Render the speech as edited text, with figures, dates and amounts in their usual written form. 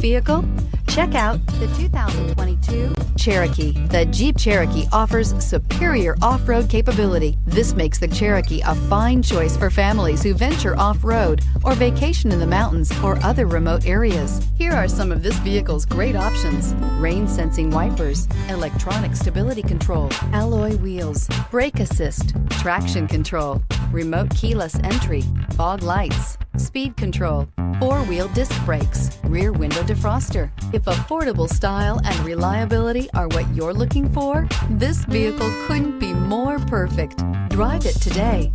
vehicle? Check out the 2022 Cherokee. The Jeep Cherokee offers superior off-road capability. This makes the Cherokee a fine choice for families who venture off-road or vacation in the mountains or other remote areas. Here are some of this vehicle's great options: rain-sensing wipers, electronic stability control, alloy wheels, brake assist, traction control, remote keyless entry, fog lights, speed control, four-wheel disc brakes, rear window defroster. If affordable style and reliability are what you're looking for, this vehicle couldn't be more perfect. Drive it today.